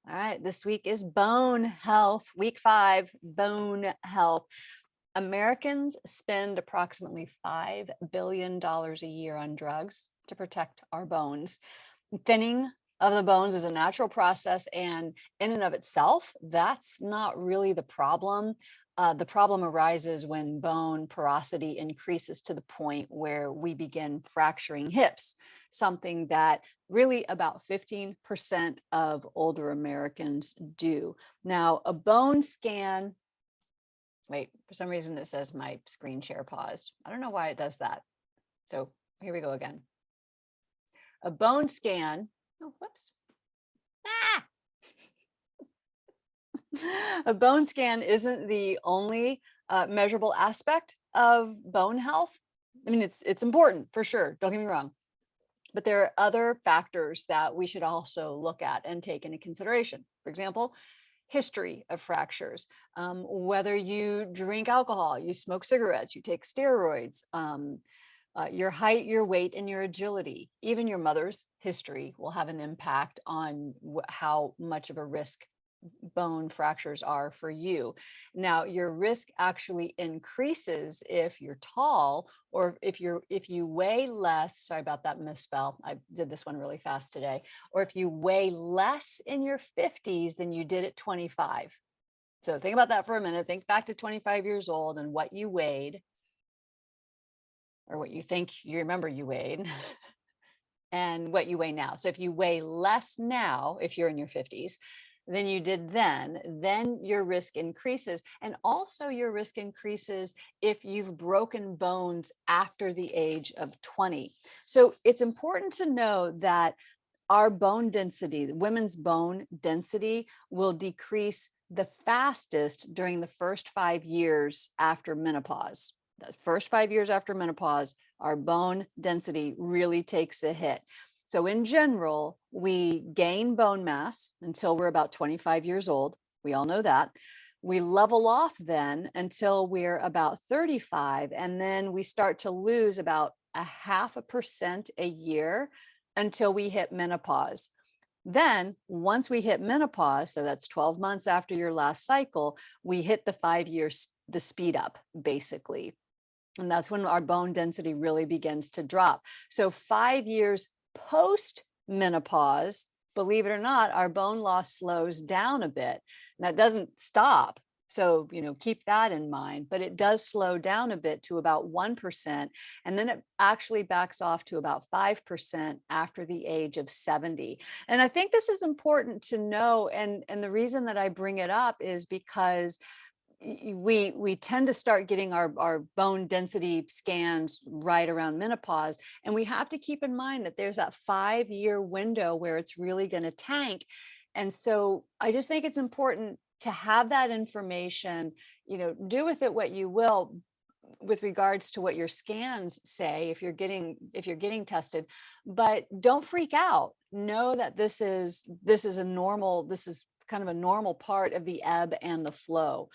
All right, this week is bone health, week 5, bone health. Americans spend approximately $5 billion a year on drugs to protect our bones. Thinning of the bones is a natural process, and in and of itself, that's not really the problem. The problem arises when bone porosity increases to the point where we begin fracturing hips, something that really about 15% of older Americans do. Now, a bone scan, wait, for some reason it says my screen share paused. I don't know why it does that. So here we go again. A bone scan, oh, whoops. Ah! A bone scan isn't the only measurable aspect of bone health. I mean, it's important for sure, don't get me wrong. But there are other factors that we should also look at and take into consideration. For example, history of fractures, whether you drink alcohol, you smoke cigarettes, you take steroids, your height, your weight, and your agility. Even your mother's history will have an impact on how much of a risk bone fractures are for you. Now, your risk actually increases if you're tall, or if you weigh less. Sorry about that misspell. I did this one really fast today. Or if you weigh less in your 50s than you did at 25. So think about that for a minute. Think back to 25 years old and what you weighed, or what you think you remember you weighed, and what you weigh now. So if you weigh less now, if you're in your 50s, than you did then your risk increases. And also your risk increases if you've broken bones after the age of 20. So it's important to know that our bone density, women's bone density, will decrease the fastest during the first 5 years after menopause. The first 5 years after menopause, our bone density really takes a hit. So in general, we gain bone mass until we're about 25 years old. We all know that. We level off then until we're about 35, and then we start to lose about 0.5% a year until we hit menopause. Then once we hit menopause, so that's 12 months after your last cycle, we hit the 5 years, the speed up basically. And that's when our bone density really begins to drop. So 5 years post menopause, believe it or not, our bone loss slows down a bit. Now, it doesn't stop. So, keep that in mind, but it does slow down a bit to about 1%. And then it actually backs off to about 5% after the age of 70. And I think this is important to know. And the reason that I bring it up is because we tend to start getting our bone density scans right around menopause. And we have to keep in mind that there's that 5-year window where it's really going to tank. And so I just think it's important to have that information, do with it what you will with regards to what your scans say if you're getting tested, but don't freak out. Know that this is kind of a normal part of the ebb and the flow.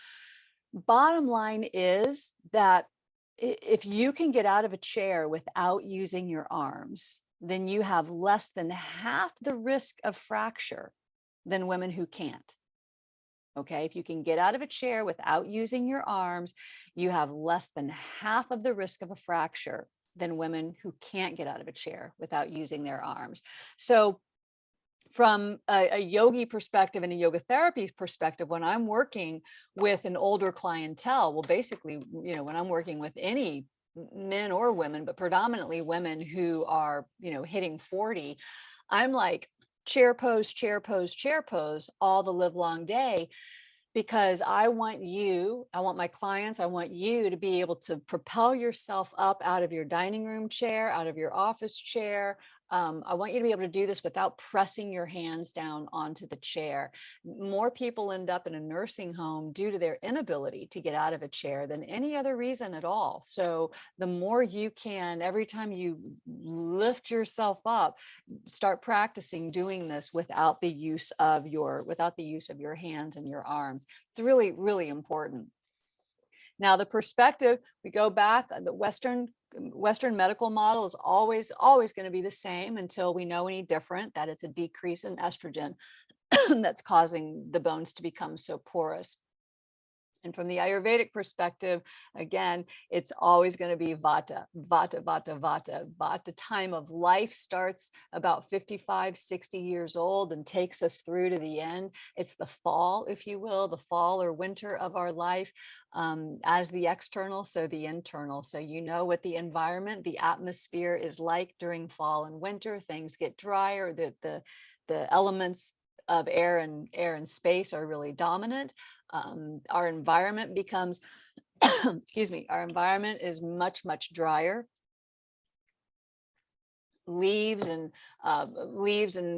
Bottom line is that if you can get out of a chair without using your arms, then you have less than half the risk of fracture than women who can't. Okay, if you can get out of a chair without using your arms, you have less than half of the risk of a fracture than women who can't get out of a chair without using their arms. So from a yogi perspective and a yoga therapy perspective, when I'm working with an older clientele, well, basically, when I'm working with any men or women, but predominantly women who are, hitting 40, I'm like chair pose, chair pose, chair pose all the live long day, because I want my clients, I want you to be able to propel yourself up out of your dining room chair, out of your office chair. I want you to be able to do this without pressing your hands down onto the chair. More people end up in a nursing home due to their inability to get out of a chair than any other reason at all. So the more you can, every time you lift yourself up, start practicing doing this without the use of your hands and your arms. It's really, really important. Now, the perspective, we go back, the Western medical model is always going to be the same until we know any different, that it's a decrease in estrogen. that's causing the bones to become so porous. And from the Ayurvedic perspective, again, it's always going to be vata, vata, vata, vata. Vata time of life starts about 55, 60 years old and takes us through to the end. It's the fall, if you will, the fall or winter of our life, as the external, so the internal. So you know what the environment, the atmosphere is like during fall and winter. Things get drier. The elements of air and space are really dominant. Our environment becomes, excuse me, our environment is much, much drier. Leaves and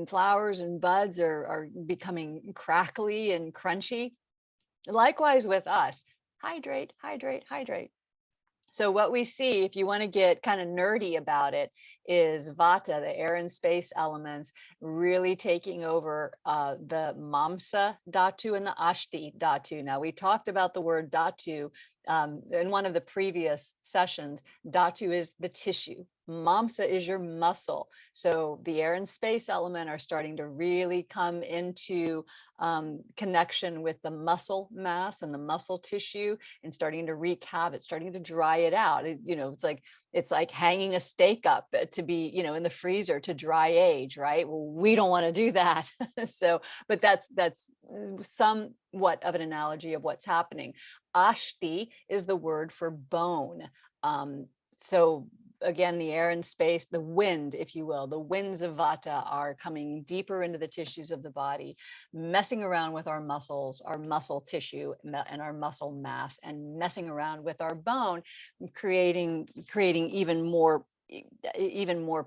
flowers and buds are becoming crackly and crunchy. Likewise with us, hydrate, hydrate, hydrate. So what we see, if you want to get kind of nerdy about it, is vata, the air and space elements, really taking over the mamsa dhatu and the ashti dhatu. Now, we talked about the word dhatu in one of the previous sessions. Dhatu is the tissue. Mamsa is your muscle. So the air and space element are starting to really come into connection with the muscle mass and the muscle tissue, and starting to wreak havoc, starting to dry it out. It's like hanging a steak up to be, in the freezer to dry age, right? Well, we don't want to do that. But that's somewhat of an analogy of what's happening. Ashti is the word for bone. So again, the air and space, the wind, if you will, the winds of vata are coming deeper into the tissues of the body, messing around with our muscles, our muscle tissue, and our muscle mass, and messing around with our bone, creating even more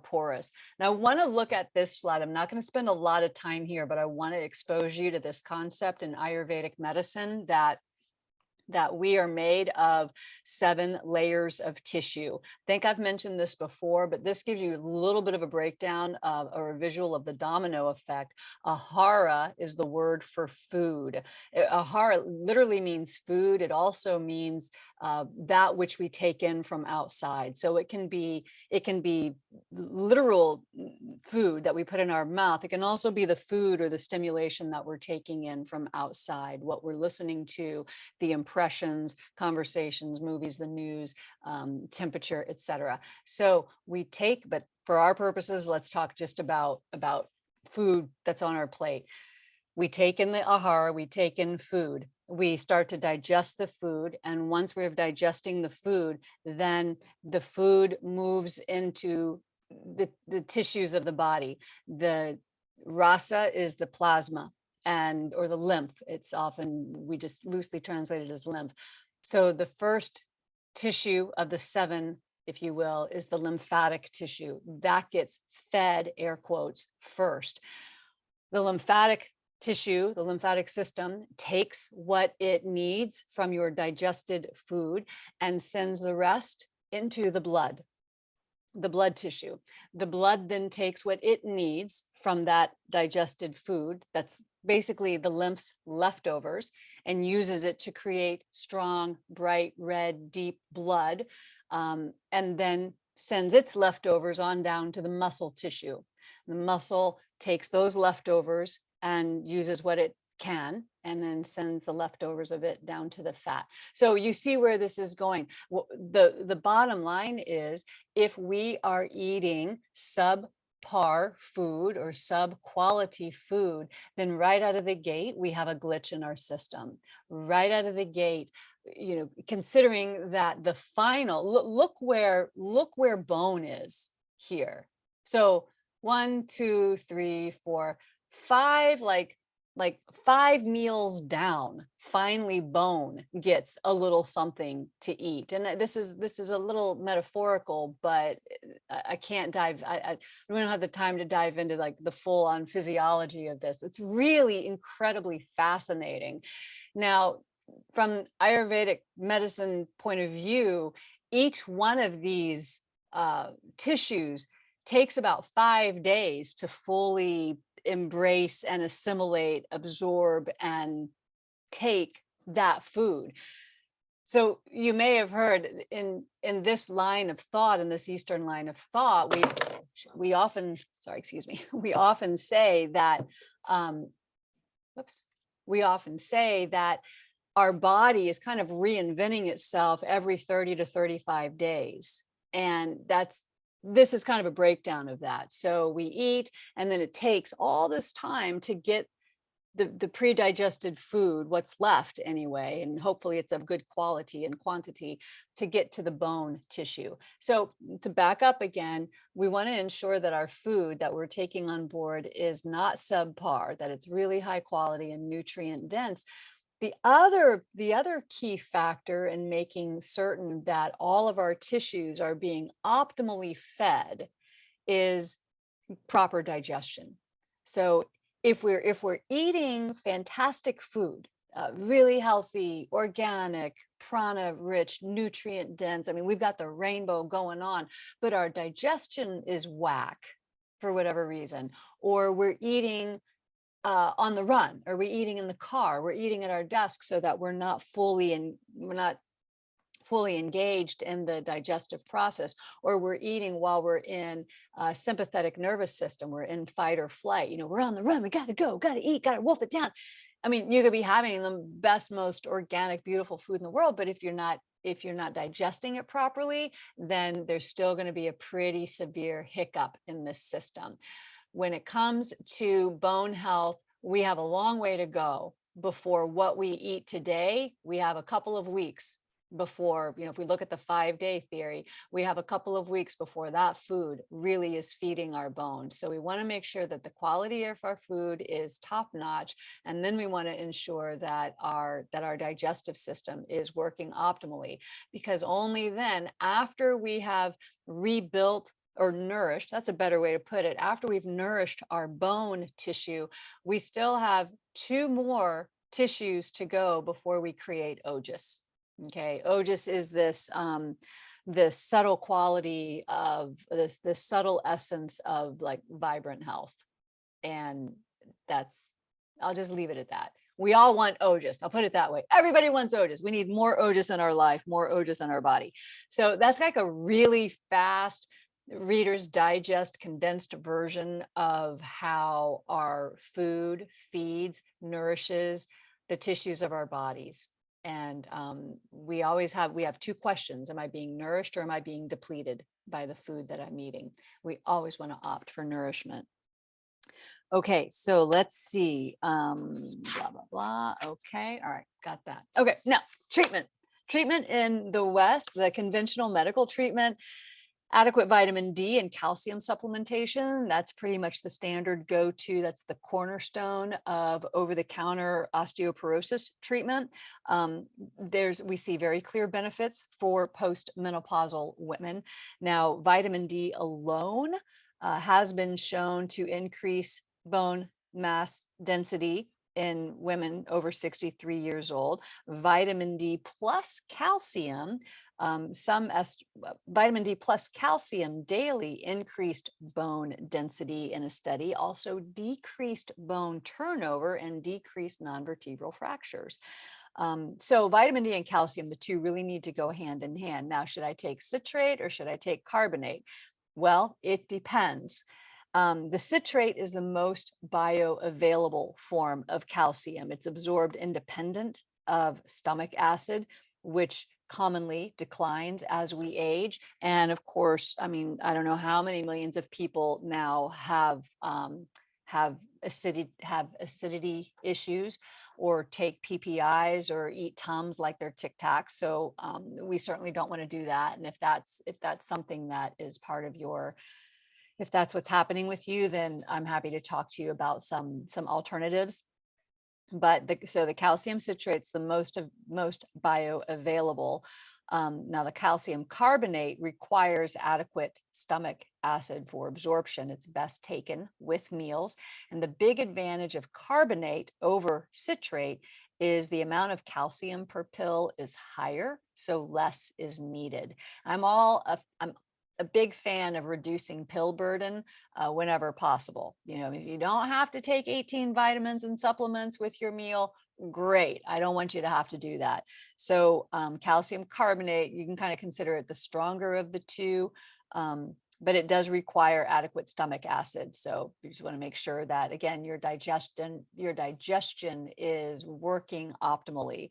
porous. Now, I want to look at this slide. I'm not going to spend a lot of time here, but I want to expose you to this concept in Ayurvedic medicine that we are made of 7 layers of tissue. I think I've mentioned this before, but this gives you a little bit of a breakdown or a visual of the domino effect. Ahara is the word for food. Ahara literally means food. It also means that which we take in from outside. So it can be literal food that we put in our mouth. It can also be the food or the stimulation that we're taking in from outside, what we're listening to, the impressions, conversations, movies, the news, temperature, etc. So we take, but for our purposes, let's talk just about food that's on our plate. We take in the ahara, we take in food, we start to digest the food, and once we're digesting the food, then the food moves into the tissues of the body. The rasa is the plasma, or the lymph. It's often, we just loosely translate it as lymph. So the first tissue of the 7, if you will, is the lymphatic tissue. That gets fed, air quotes, first. The lymphatic tissue, the lymphatic system, takes what it needs from your digested food and sends the rest into the blood tissue. The blood then takes what it needs from that digested food, that's basically the lymph's leftovers, and uses it to create strong, bright red, deep blood, and then sends its leftovers on down to the muscle tissue. The muscle takes those leftovers and uses what it can, and then sends the leftovers of it down to the fat. So you see where this is going. The bottom line is, if we are eating subpar food or sub-quality food, then right out of the gate, we have a glitch in our system. Right out of the gate, considering that the final, look where bone is here. So 1, 2, 3, 4, 5, like 5 meals down, finally bone gets a little something to eat. And this is a little metaphorical, but I can't dive, I don't have the time to dive into like the full on physiology of this. It's really incredibly fascinating. Now, from Ayurvedic medicine point of view, each one of these tissues takes about 5 days to fully embrace and assimilate, absorb, and take that food. So you may have heard in this line of thought, in this Eastern line of thought, we often say that whoops, we often say that our body is kind of reinventing itself every 30 to 35 days. And this is kind of a breakdown of that. So we eat, and then it takes all this time to get the pre-digested food, what's left anyway, and hopefully it's of good quality and quantity, to get to the bone tissue. So to back up again, we want to ensure that our food that we're taking on board is not subpar, that it's really high quality and nutrient dense. The other key factor in making certain that all of our tissues are being optimally fed is proper digestion. So if we're eating fantastic food, really healthy, organic, prana rich, nutrient dense, I mean, we've got the rainbow going on, but our digestion is whack for whatever reason, or we're eating on the run, or we're eating in the car, we're eating at our desk, so that we're not fully engaged in the digestive process, or we're eating while we're in sympathetic nervous system, we're in fight or flight, we're on the run, we gotta go, gotta eat, gotta wolf it down. I mean, you could be having the best, most organic, beautiful food in the world, but if you're not digesting it properly, then there's still going to be a pretty severe hiccup in this system. When it comes to bone health, we have a long way to go before what we eat today. We have a couple of weeks before, if we look at the 5-day theory, we have a couple of weeks before that food really is feeding our bones. So we want to make sure that the quality of our food is top notch. And then we want to ensure that our digestive system is working optimally, because only then, after we have rebuilt or nourished, that's a better way to put it, after we've nourished our bone tissue, we still have 2 more tissues to go before we create ojas. Okay, ojas is this subtle quality of this subtle essence of like vibrant health. And I'll just leave it at that. We all want ojas. I'll put it that way. Everybody wants ojas. We need more ojas in our life, more ojas in our body. So that's like a really fast Reader's Digest condensed version of how our food feeds, nourishes the tissues of our bodies. And we have 2 questions. Am I being nourished, or am I being depleted by the food that I'm eating? We always want to opt for nourishment. Okay, so let's see. Blah, blah, blah. Okay, all right, got that. Okay, now treatment. Treatment in the West, the conventional medical treatment, adequate vitamin D and calcium supplementation. That's pretty much the standard go-to. That's the cornerstone of over-the-counter osteoporosis treatment. We see very clear benefits for post-menopausal women. Now, vitamin D alone has been shown to increase bone mass density in women over 63 years old. Vitamin D plus calcium, vitamin D plus calcium daily increased bone density in a study, also decreased bone turnover and decreased non-vertebral fractures. So vitamin D and calcium, the 2 really need to go hand in hand. Now, should I take citrate or should I take carbonate? Well, it depends. The citrate is the most bioavailable form of calcium. It's absorbed independent of stomach acid, which commonly declines as we age. And of course, I mean, I don't know how many millions of people now have acidity issues, or take PPIs, or eat Tums like they're Tic Tacs. So we certainly don't want to do that. And if that's something that is part of if that's what's happening with you, then I'm happy to talk to you about some alternatives. But the calcium citrate's the most bioavailable. Now, the calcium carbonate requires adequate stomach acid for absorption. It's best taken with meals. And the big advantage of carbonate over citrate is the amount of calcium per pill is higher, so less is needed. I'm a big fan of reducing pill burden whenever possible. If you don't have to take 18 vitamins and supplements with your meal, great. I don't want you to have to do that. So calcium carbonate, you can kind of consider it the stronger of the 2. but it does require adequate stomach acid. So you just want to make sure that, again, your digestion is working optimally.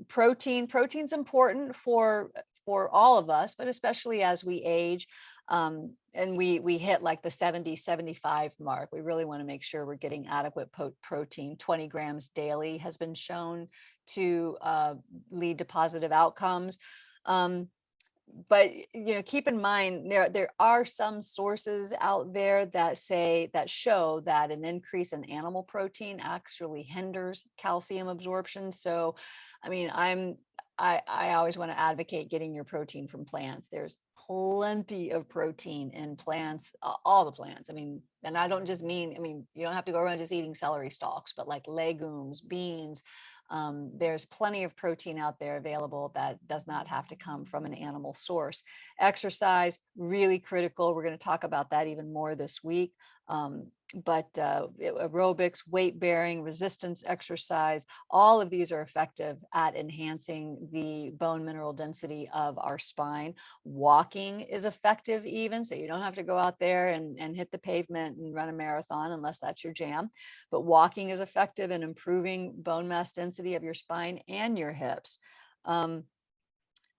Protein's important for all of us, but especially as we age. And we hit like the 70-75 mark. We really want to make sure we're getting adequate protein. 20 grams daily has been shown to lead to positive outcomes. But keep in mind there are some sources out there that show that an increase in animal protein actually hinders calcium absorption. So, I mean, I always want to advocate getting your protein from plants. There's plenty of protein in plants, all the plants. I mean, and I don't just mean, you don't have to go around just eating celery stalks, but like legumes, beans. There's plenty of protein out there available that does not have to come from an animal source. Exercise, really critical. We're going to talk about that even more this week. But aerobics, weight bearing, resistance exercise, all of these are effective at enhancing the bone mineral density of our spine. Walking is effective even, so you don't have to go out there and hit the pavement and run a marathon unless that's your jam. But walking is effective in improving bone mass density of your spine and your hips.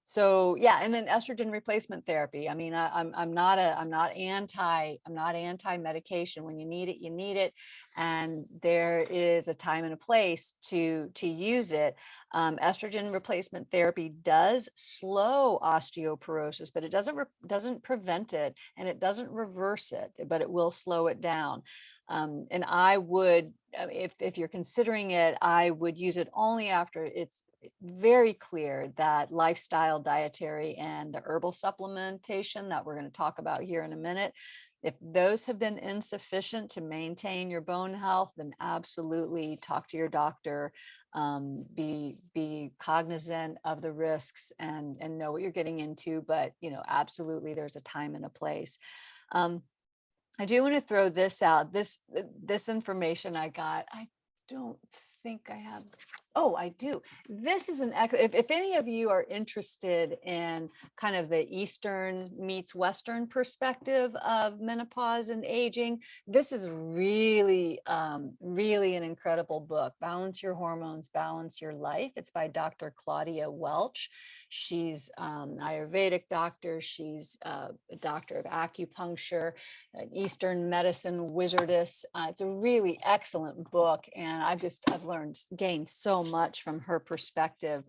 So yeah, and then estrogen replacement therapy. I mean, I'm not anti medication. When you need it, you need it, and there is a time and a place to use it. Estrogen replacement therapy does slow osteoporosis, but it doesn't prevent it, and it doesn't reverse it, but it will slow it down. And I would, if you're considering it, I would use it only after it's very clear that lifestyle, dietary, and the herbal supplementation that we're going to talk about here in a minute, if those have been insufficient to maintain your bone health, then absolutely talk to your doctor. Be cognizant of the risks and know what you're getting into, but absolutely there's a time and a place. I do want to throw this out. This information I got, I don't think I have. Oh, I do. This is if any of you are interested in kind of the Eastern meets Western perspective of menopause and aging, this is really, really an incredible book. Balance Your Hormones, Balance Your Life. It's by Dr. Claudia Welch. She's an Ayurvedic doctor. She's a doctor of acupuncture, an Eastern medicine wizardess. It's a really excellent book, and I've gained so much from her perspective.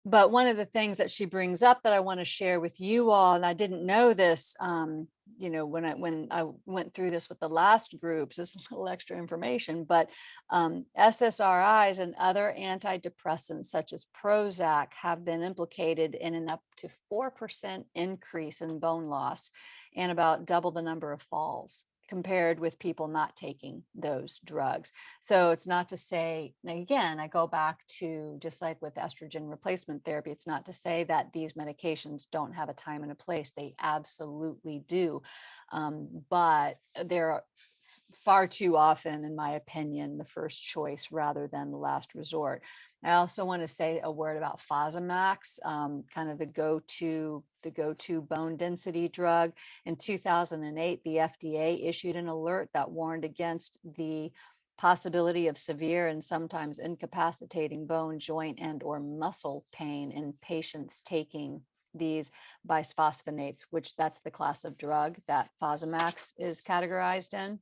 But one of the things that she brings up that I want to share with you all, and I didn't know this, when I went through this with the last groups, this little extra information, but SSRIs and other antidepressants such as Prozac have been implicated in an up to 4% increase in bone loss and about double the number of falls compared with people not taking those drugs. So it's not to say, again, I go back to just like with estrogen replacement therapy, it's not to say that these medications don't have a time and a place. They absolutely do. But they're far too often, in my opinion, the first choice rather than the last resort. I also want to say a word about Fosamax, kind of the go-to bone density drug. In 2008, the FDA issued an alert that warned against the possibility of severe and sometimes incapacitating bone, joint, and or muscle pain in patients taking these bisphosphonates, which that's the class of drug that Fosamax is categorized in.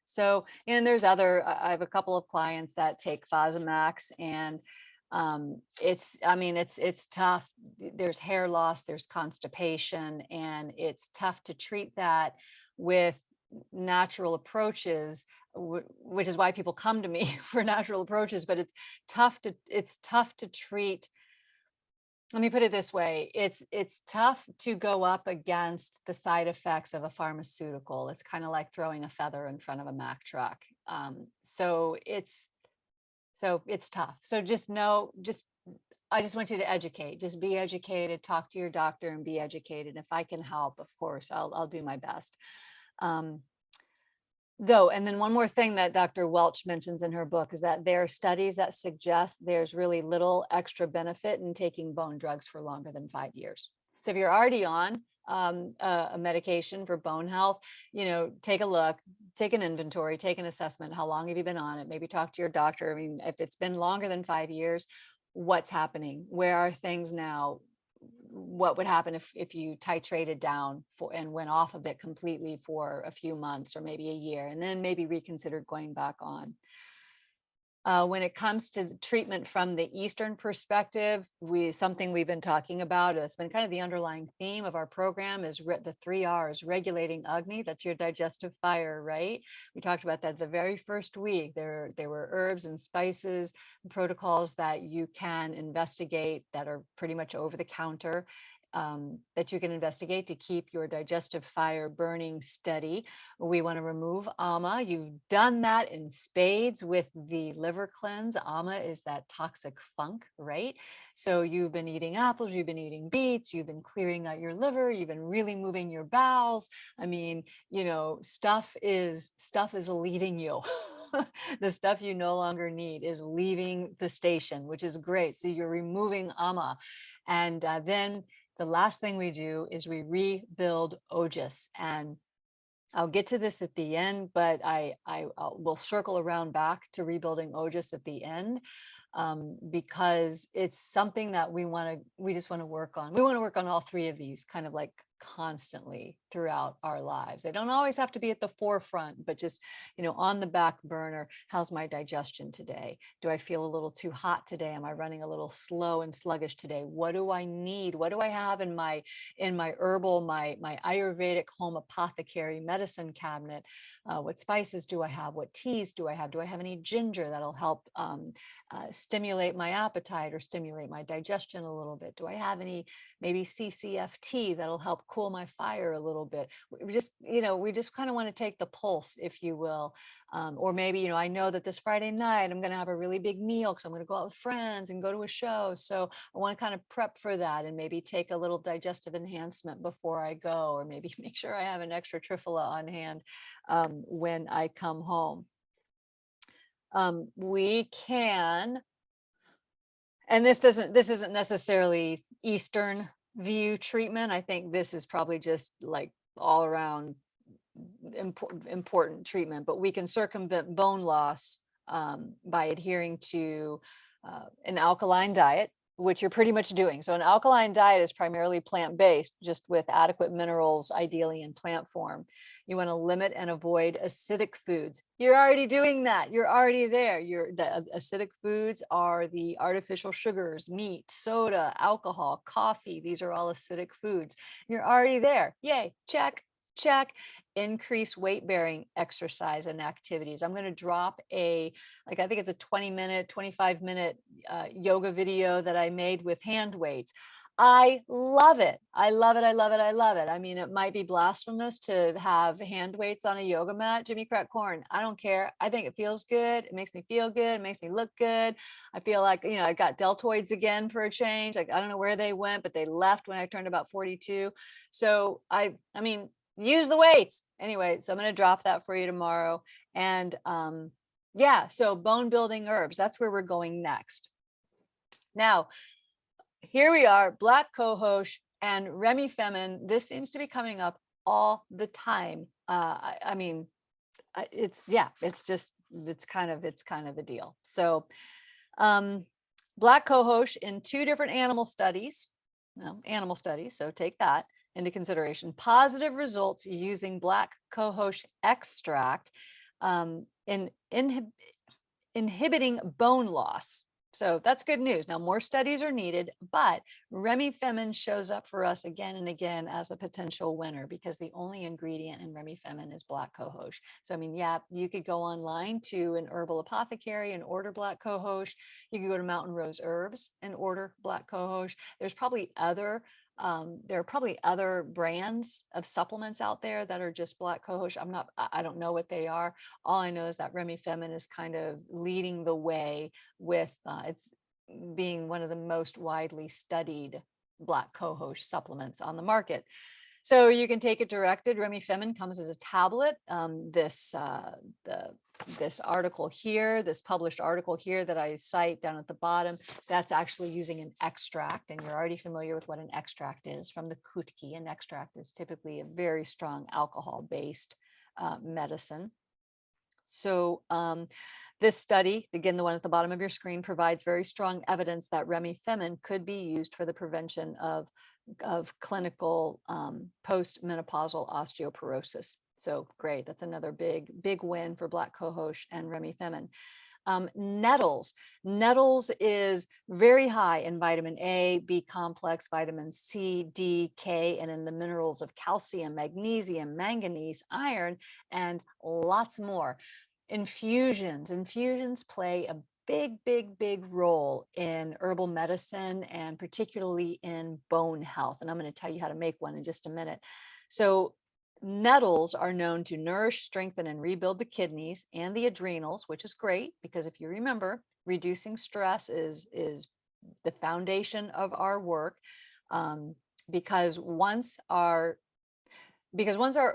So, and there's I have a couple of clients that take Fosamax, and it's tough. There's hair loss, there's constipation, and it's tough to treat that with natural approaches, which is why people come to me for natural approaches. But it's tough to treat. Let me put it this way. It's tough to go up against the side effects of a pharmaceutical. It's kind of like throwing a feather in front of a Mack truck. So it's tough. So I just want you to educate, just be educated, talk to your doctor and be educated. If I can help, of course, I'll do my best. And then one more thing that Dr. Welch mentions in her book is that there are studies that suggest there's really little extra benefit in taking bone drugs for longer than 5 years. So if you're already on a medication for bone health, take a look, take an inventory, take an assessment. How long have you been on it? Maybe talk to your doctor. I mean, if it's been longer than 5 years, what's happening? Where are things now? What would happen if you titrated down and went off of it completely for a few months or maybe a year, and then maybe reconsidered going back on? When it comes to the treatment from the Eastern perspective, something we've been talking about, it's been kind of the underlying theme of our program, is the 3 R's: regulating Agni, that's your digestive fire, right? We talked about that the very first week. There were herbs and spices and protocols that you can investigate that are pretty much over the counter, that you can investigate to keep your digestive fire burning steady. We want to remove AMA. You've done that in spades with the liver cleanse. AMA is that toxic funk, right? So you've been eating apples, you've been eating beets, you've been clearing out your liver, you've been really moving your bowels. I mean, stuff is leaving you. The stuff you no longer need is leaving the station, which is great. So you're removing AMA. And then the last thing we do is we rebuild Ojas. And I'll get to this at the end, but I will circle around back to rebuilding Ojas at the end, because it's something that we just want to work on. We want to work on all three of these kind of like constantly throughout our lives. They don't always have to be at the forefront, but just, on the back burner. How's my digestion today? Do I feel a little too hot today? Am I running a little slow and sluggish today? What do I need? What do I have in my herbal, my Ayurvedic home apothecary medicine cabinet? What spices do I have? What teas do I have? Do I have any ginger that'll help stimulate my appetite or stimulate my digestion a little bit? Do I have any maybe CCFT that'll help cool my fire a little bit? We just kind of want to take the pulse, if you will. Or maybe, I know that this Friday night I'm going to have a really big meal because I'm going to go out with friends and go to a show. So I want to kind of prep for that and maybe take a little digestive enhancement before I go, or maybe make sure I have an extra triphala on hand when I come home. We can, and this isn't necessarily Eastern view treatment. I think this is probably just like all around important treatment, but we can circumvent bone loss by adhering to an alkaline diet, which you're pretty much doing. So an alkaline diet is primarily plant-based, just with adequate minerals, ideally in plant form. You want to limit and avoid acidic foods. You're already doing that. You're already there. The acidic foods are the artificial sugars, meat, soda, alcohol, coffee. These are all acidic foods. You're already there. Yay, check, check. Increase weight bearing exercise and activities. I'm going to drop I think it's a 20-minute, 25-minute yoga video that I made with hand weights. I love it. I love it. I love it. I love it. I mean, it might be blasphemous to have hand weights on a yoga mat. Jimmy Crack Corn, I don't care. I think it feels good. It makes me feel good. It makes me look good. I feel like, I got deltoids again for a change. Like, I don't know where they went, but they left when I turned about 42. So I mean, use the weights anyway. So I'm going to drop that for you tomorrow. And yeah, so bone building herbs, that's where we're going next. Now, here we are, black cohosh and remifemin. This seems to be coming up all the time. I mean, it's kind of a deal. So black cohosh in 2 different animal studies, so take that into consideration. Positive results using black cohosh extract in inhibiting bone loss. So that's good news. Now, more studies are needed, but remifemin shows up for us again and again as a potential winner, because the only ingredient in remifemin is black cohosh. So, I mean, yeah, you could go online to an herbal apothecary and order black cohosh. You could go to Mountain Rose Herbs and order black cohosh. There are probably other brands of supplements out there that are just black cohosh. I don't know what they are. All I know is that remifemin is kind of leading the way with it's being one of the most widely studied black cohosh supplements on the market. So you can take it directed. Remifemin comes as a tablet. The this article here, this published article here that I cite down at the bottom, that's actually using an extract, and you're already familiar with what an extract is from the Kutki. An extract is typically a very strong alcohol-based medicine. So this study, again, the one at the bottom of your screen, provides very strong evidence that remifemin could be used for the prevention of clinical post-menopausal osteoporosis. So great, that's another big win for black cohosh and remifemin. Nettles. Nettles is very high in vitamin A, B complex, vitamin C, D, K, and in the minerals of calcium, magnesium, manganese, iron, and lots more. Infusions play a big role in herbal medicine, and particularly in bone health. And I'm going to tell you how to make one in just a minute. So nettles are known to nourish, strengthen, and rebuild the kidneys and the adrenals, which is great because if you remember, reducing stress is the foundation of our work. Because once our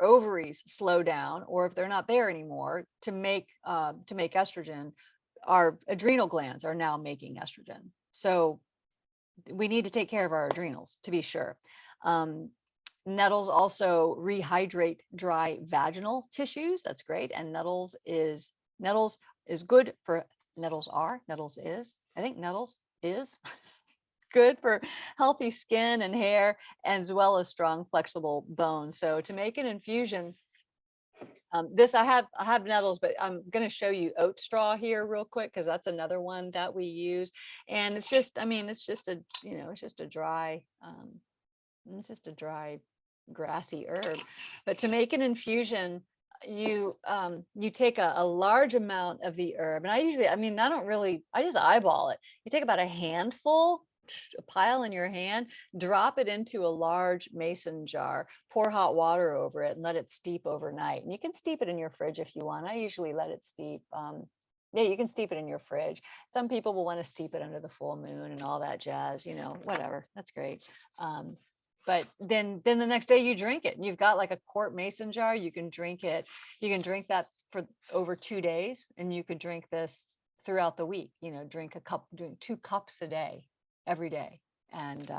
ovaries slow down, or if they're not there anymore to make estrogen, our adrenal glands are now making estrogen. So we need to take care of our adrenals, to be sure. Nettles also rehydrate dry vaginal tissues. That's great. And nettles is good for, nettles is good for healthy skin and hair, as well as strong, flexible bones. So to make an infusion, this I have nettles, but I'm going to show you oat straw here real quick because that's another one that we use. And it's just, it's just a dry, grassy herb. But to make an infusion, you take a large amount of the herb, and I just eyeball it. You take about a handful, a pile in your hand, drop it into a large mason jar, pour hot water over it, and let it steep overnight. And you can steep it in your fridge if you want. I usually let it steep. Yeah, you can steep it in your fridge. Some people will want to steep it under the full moon and all that jazz, whatever. That's great. But then the next day you drink it, and you've got like a quart mason jar. You can drink it. You can drink that for over 2 days, and you could drink this throughout the week. Drink 2 cups a day, every day, and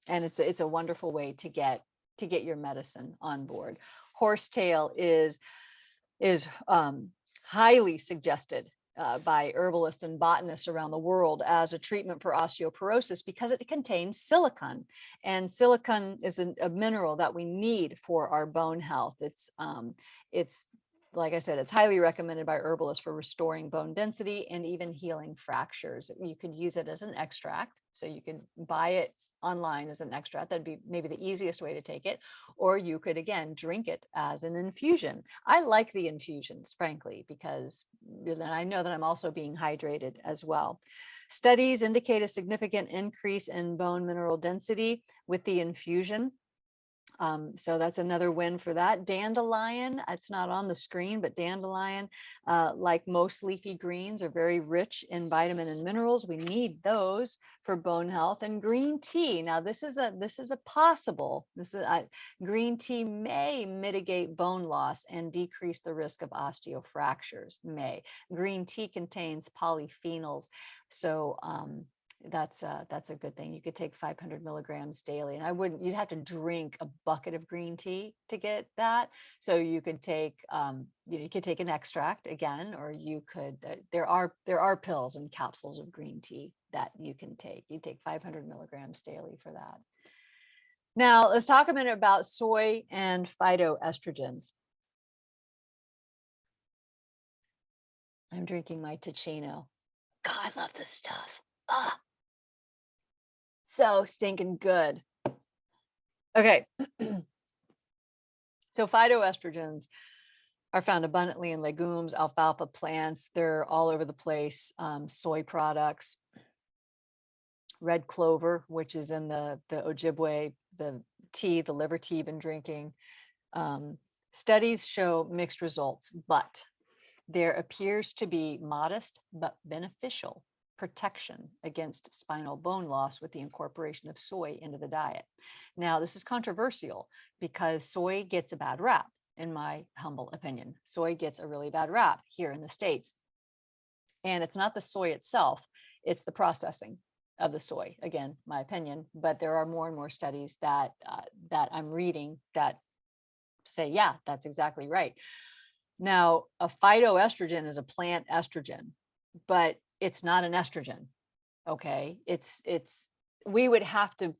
it's a wonderful way to get your medicine on board. Horsetail is highly suggested by herbalists and botanists around the world as a treatment for osteoporosis because it contains silicon, and silicon is a mineral that we need for our bone health. It's like I said, it's highly recommended by herbalists for restoring bone density and even healing fractures. You could use it as an extract, so you could buy it online as an extract. That'd be maybe the easiest way to take it. Or you could, again, drink it as an infusion. I like the infusions, frankly, because then I know that I'm also being hydrated as well. Studies indicate a significant increase in bone mineral density with the infusion. So that's another win for that. Dandelion, it's not on the screen, but dandelion, like most leafy greens, are very rich in vitamin and minerals. We need those for bone health. And green tea. Now, green tea may mitigate bone loss and decrease the risk of osteofractures. Green tea contains polyphenols, so that's a good thing. You could take 500 milligrams daily, and you'd have to drink a bucket of green tea to get that. So you could take, you could take an extract again, or you could, there are pills and capsules of green tea that you can take. You take 500 milligrams daily for that. Now let's talk a minute about soy and phytoestrogens. I'm drinking my Ticino. God, I love this stuff. So stinking good. Okay. So phytoestrogens are found abundantly in legumes, alfalfa plants. They're all over the place. Soy products, red clover, which is in the Ojibwe, the tea, the liver tea you've been drinking. Studies show mixed results, but there appears to be modest but beneficial protection against spinal bone loss with the incorporation of soy into the diet. Now, this is controversial because soy gets a bad rap. in my humble opinion. Soy gets a really bad rap here in the States. And it's not the soy itself, it's the processing of the soy. Again, my opinion, but there are more and more studies that that I'm reading that say, yeah, that's exactly right. Now, a phytoestrogen is a plant estrogen, but it's not an estrogen. Okay, it's we would have to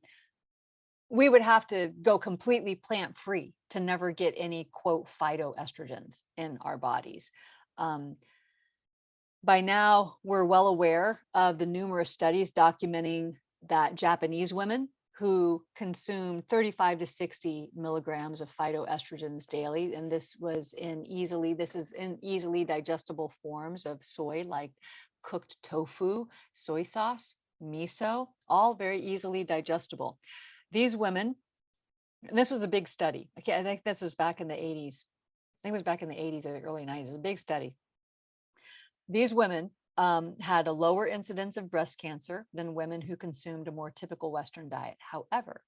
go completely plant free to never get any quote phytoestrogens in our bodies. By now, we're well aware of the numerous studies documenting that Japanese women who consume 35 to 60 milligrams of phytoestrogens daily, and this is in easily digestible forms of soy, like cooked tofu, soy sauce, miso, all very easily digestible. These women, and this was a big study. I think this was back in the 80s. I think it was back in the 80s or the early 90s. It was a big study. These women had a lower incidence of breast cancer than women who consumed a more typical Western diet. However,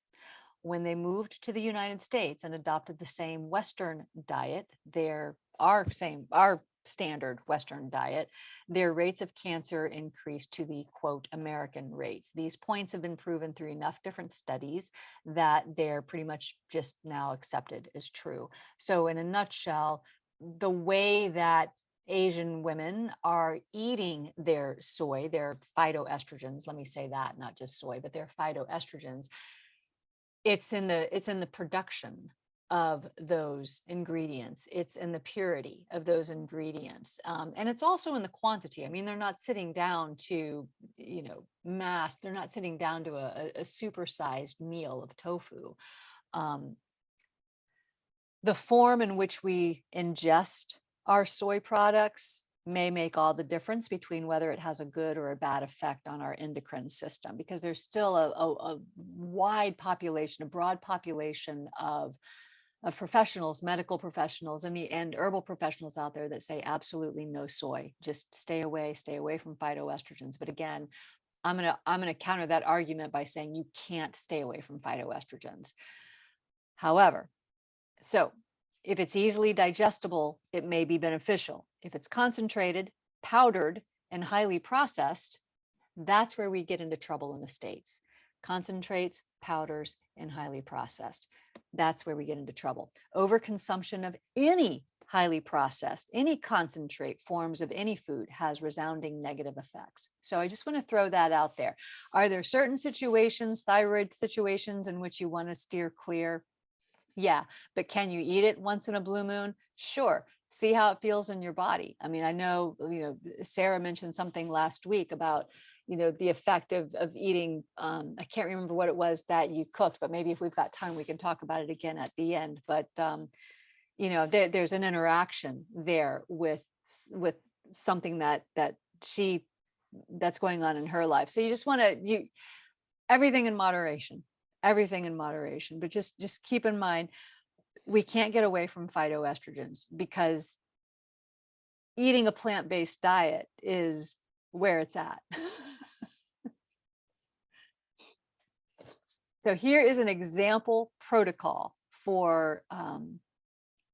when they moved to the United States and adopted the same Western diet, our standard Western diet, their rates of cancer increased to the quote American rates. These points have been proven through enough different studies that they're pretty much just now accepted as true. So in a nutshell, the way that Asian women are eating their soy, their phytoestrogens, let me say that, not just soy, but their phytoestrogens, it's in the production of those ingredients. It's in the purity of those ingredients. And it's also in the quantity. I mean, they're not sitting down to, they're not sitting down to a supersized meal of tofu. The form in which we ingest our soy products may make all the difference between whether it has a good or a bad effect on our endocrine system, because there's still a wide population, a broad population of professionals, medical professionals, and herbal professionals out there that say absolutely no soy, just stay away from phytoestrogens. But again, I'm gonna counter that argument by saying you can't stay away from phytoestrogens. However, so if it's easily digestible, it may be beneficial. If it's concentrated, powdered, and highly processed, that's where we get into trouble in the States. Concentrates, powders, and highly processed. That's where we get into trouble. Overconsumption of any highly processed, any concentrate forms of any food has resounding negative effects. So I just want to throw that out there. Are there certain situations, thyroid situations, in which you want to steer clear? Yeah, but can you eat it once in a blue moon? Sure. See how it feels in your body. I mean, I know, Sarah mentioned something last week about, the effect of eating, I can't remember what it was that you cooked, but maybe if we've got time, we can talk about it again at the end. But, there's an interaction there with something that's going on in her life. So you just want to, everything in moderation. But just keep in mind, we can't get away from phytoestrogens because eating a plant-based diet is where it's at. So here is an example protocol for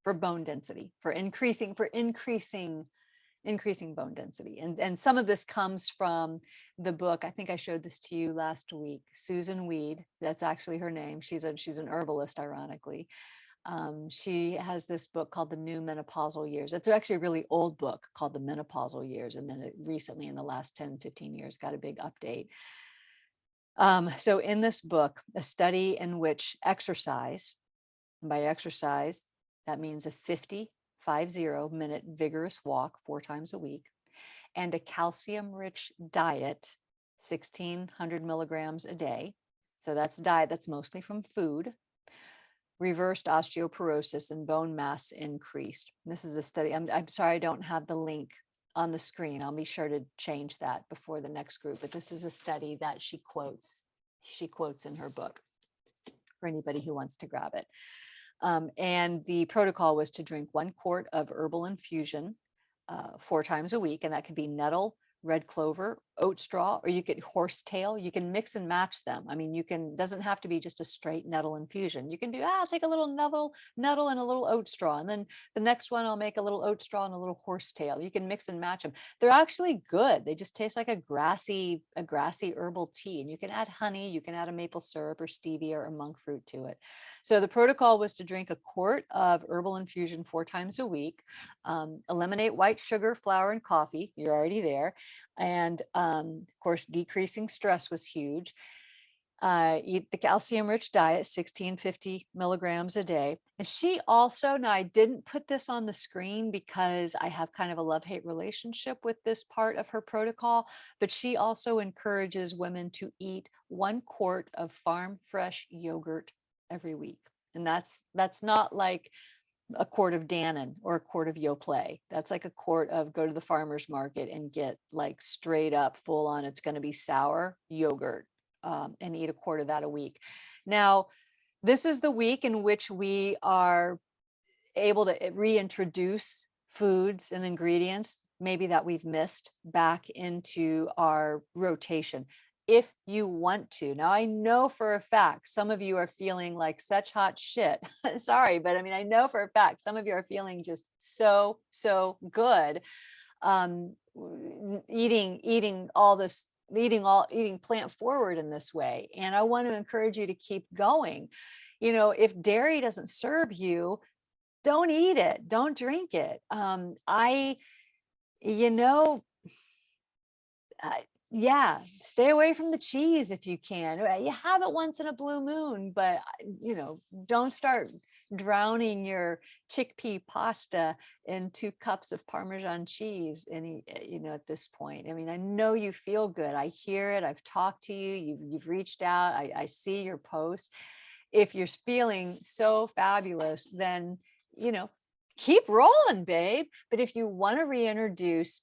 bone density, for increasing bone density. And some of this comes from the book. I think I showed this to you last week. Susan Weed, that's actually her name. She's an herbalist, ironically. She has this book called The New Menopausal Years. It's actually a really old book called The Menopausal Years. And then it recently, in the last 10, 15 years, got a big update. So in this book, a study in which exercise, and by exercise, that means a 50-minute vigorous walk 4 times a week, and a calcium-rich diet, 1,600 milligrams a day. So that's diet that's mostly from food. Reversed osteoporosis and bone mass increased. This is a study. I'm sorry I don't have the link on the screen. I'll be sure to change that before the next group. But this is a study that she quotes in her book for anybody who wants to grab it. And the protocol was to drink 1 quart of herbal infusion 4 times a week, and that could be nettle, red clover, oat straw, or you get horsetail. You can mix and match them. I mean, doesn't have to be just a straight nettle infusion. You can do, I'll take a little nettle and a little oat straw. And then the next one, I'll make a little oat straw and a little horsetail. You can mix and match them. They're actually good. They just taste like a grassy herbal tea. And you can add honey, you can add a maple syrup or stevia or monk fruit to it. So the protocol was to drink a quart of herbal infusion 4 times a week, eliminate white sugar, flour, and coffee. You're already there. And of course, decreasing stress was huge. Eat the calcium rich diet, 1650 milligrams a day. And she also, now I didn't put this on the screen because I have kind of a love-hate relationship with this part of her protocol, but she also encourages women to eat 1 quart of farm fresh yogurt every week. And that's not like a quart of Dannon or a quart of Yoplait. That's like a quart of, go to the farmer's market and get like straight up full on, it's going to be sour yogurt, and eat a quart of that a week. Now, this is the week in which we are able to reintroduce foods and ingredients maybe that we've missed back into our rotation, if you want to. Now, I know for a fact some of you are feeling like such hot shit. Sorry, but I mean, I know for a fact some of you are feeling just so good, eating plant forward in this way. And I want to encourage you to keep going. You know, if dairy doesn't serve you, don't eat it, don't drink it. You know, yeah, stay away from the cheese if you can. You have it once in a blue moon, but you know, don't start drowning your chickpea pasta in 2 cups of Parmesan cheese you know, at this point. I mean, I know you feel good. I hear it. I've talked to you. You've reached out. I see your posts. If you're feeling so fabulous, then, you know, keep rolling, babe. But if you want to reintroduce,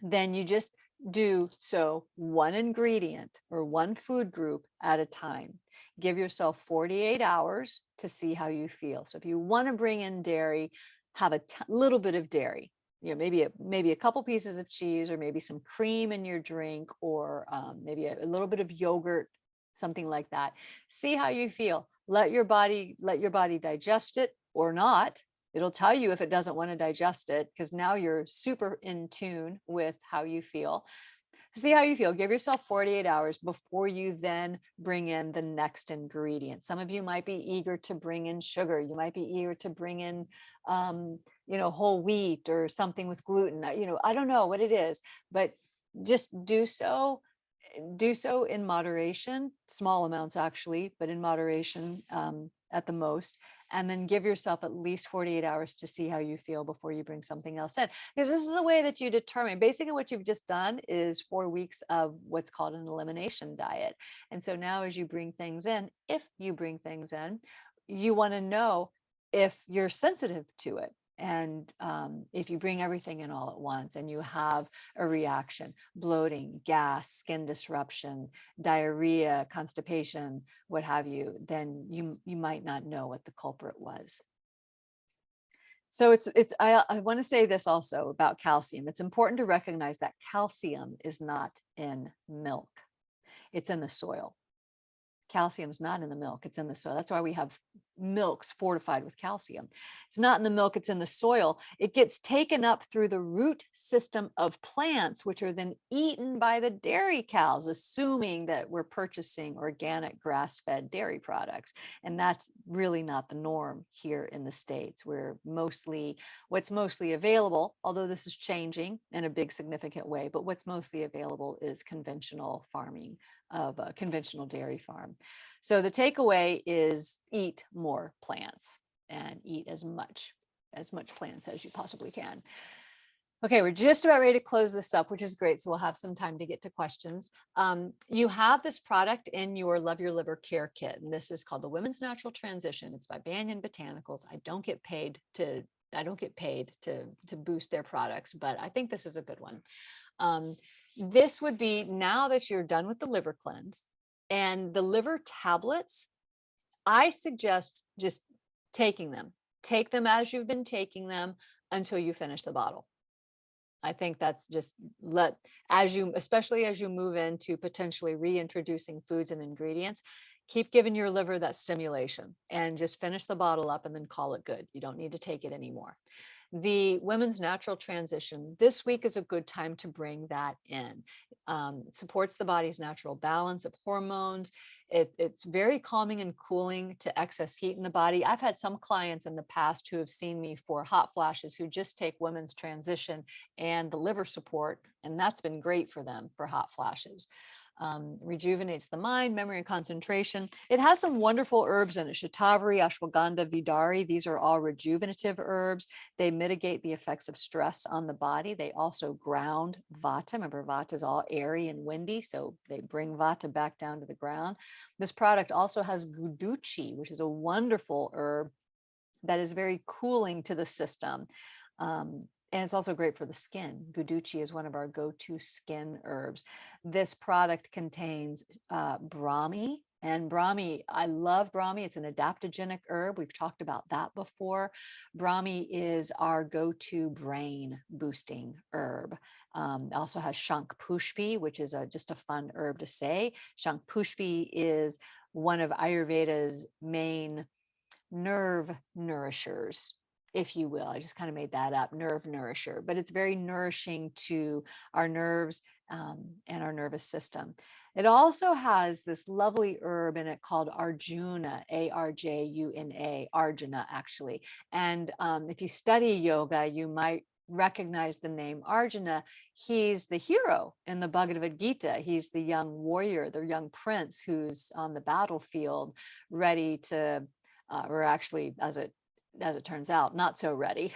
then you just do so 1 ingredient or 1 food group at a time. Give yourself 48 hours to see how you feel. So if you want to bring in dairy, have a little bit of dairy, you know, maybe a couple pieces of cheese, or maybe some cream in your drink, or maybe a little bit of yogurt, something like that. See how you feel. Let your body digest it or not. It'll tell you if it doesn't want to digest it, because now you're super in tune with how you feel. See how you feel. Give yourself 48 hours before you then bring in the next ingredient. Some of you might be eager to bring in sugar. You might be eager to bring in, you know, whole wheat or something with gluten. You know, I don't know what it is, but just do so in moderation, small amounts actually, but in moderation, at the most. And then give yourself at least 48 hours to see how you feel before you bring something else in. Because this is the way that you determine. Basically, what you've just done is 4 weeks of what's called an elimination diet. And so now as you bring things in, if you bring things in, you want to know if you're sensitive to it. And if you bring everything in all at once and you have a reaction, bloating, gas, skin disruption, diarrhea, constipation, what have you, then you might not know what the culprit was. So I want to say this also about calcium. It's important to recognize that calcium is not in milk. It's in the soil. Calcium's not in the milk, it's in the soil. That's why we have milks fortified with calcium. It's not in the milk, it's in the soil. It gets taken up through the root system of plants, which are then eaten by the dairy cows, assuming that we're purchasing organic grass-fed dairy products. And that's really not the norm here in the States. What's mostly available, although this is changing in a big significant way, but what's mostly available is conventional farming of a conventional dairy farm. So the takeaway is eat more plants and eat as much plants as you possibly can. Okay, we're just about ready to close this up, which is great. So we'll have some time to get to questions. You have this product in your Love Your Liver Care Kit, and this is called the Women's Natural Transition. It's by Banyan Botanicals. I don't get paid to boost their products, but I think this is a good one. This would be, now that you're done with the liver cleanse and the liver tablets, I suggest just taking them. Take them as you've been taking them until you finish the bottle. I think that's just especially as you move into potentially reintroducing foods and ingredients, keep giving your liver that stimulation and just finish the bottle up and then call it good. You don't need to take it anymore. The women's natural transition, this week is a good time to bring that in. It supports the body's natural balance of hormones. It's very calming and cooling to excess heat in the body. I've had some clients in the past who have seen me for hot flashes who just take women's transition and the liver support, and that's been great for them for hot flashes. Rejuvenates the mind, memory, and concentration. It has some wonderful herbs in it: shatavari, ashwagandha, vidari. These are all rejuvenative herbs. They mitigate the effects of stress on the body. They also ground vata. Remember, vata is all airy and windy, so they bring vata back down to the ground. This product also has guduchi, which is a wonderful herb that is very cooling to the system. And it's also great for the skin. Guduchi is one of our go-to skin herbs. This product contains brahmi. And brahmi, I love brahmi. It's an adaptogenic herb. We've talked about that before. Brahmi is our go-to brain boosting herb. Also has shankpushpi, which is just a fun herb to say. Shankpushpi is one of Ayurveda's main nerve nourishers, if you will. I just kind of made that up, nerve nourisher, but it's very nourishing to our nerves and our nervous system. It also has this lovely herb in it called Arjuna, Arjuna, Arjuna actually. And if you study yoga, you might recognize the name Arjuna. He's the hero in the Bhagavad Gita. He's the young warrior, the young prince who's on the battlefield, ready to, or actually, as it turns out, not so ready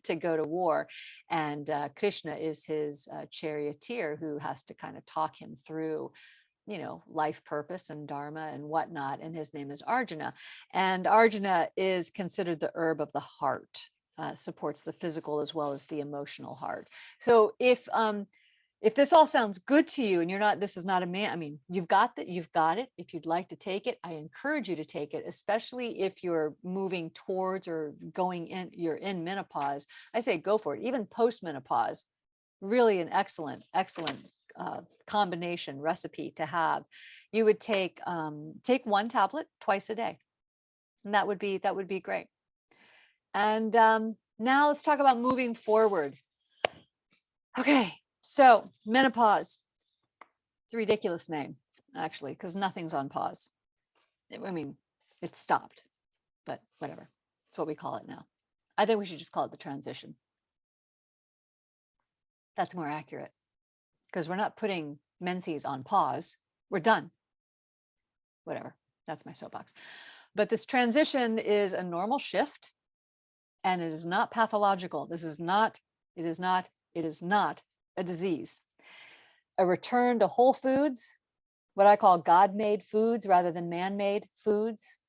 to go to war. And Krishna is his charioteer who has to kind of talk him through, life purpose and dharma and whatnot. And his name is Arjuna. And Arjuna is considered the herb of the heart, supports the physical as well as the emotional heart. So if this all sounds good to you and this is not a man, I mean, you've got it. If you'd like to take it, I encourage you to take it, especially if you're moving towards or you're in menopause. I say go for it. Even post-menopause, really an excellent combination recipe to have. You would take one tablet twice a day, and that would be great. And now let's talk about moving forward. Okay. So menopause, it's a ridiculous name, actually, because nothing's on pause. I mean, it's stopped, but whatever. It's what we call it now. I think we should just call it the transition. That's more accurate, because we're not putting menses on pause. We're done. Whatever. That's my soapbox. But this transition is a normal shift, and it is not pathological. It is not a disease. A return to whole foods, what I call God-made foods rather than man-made foods,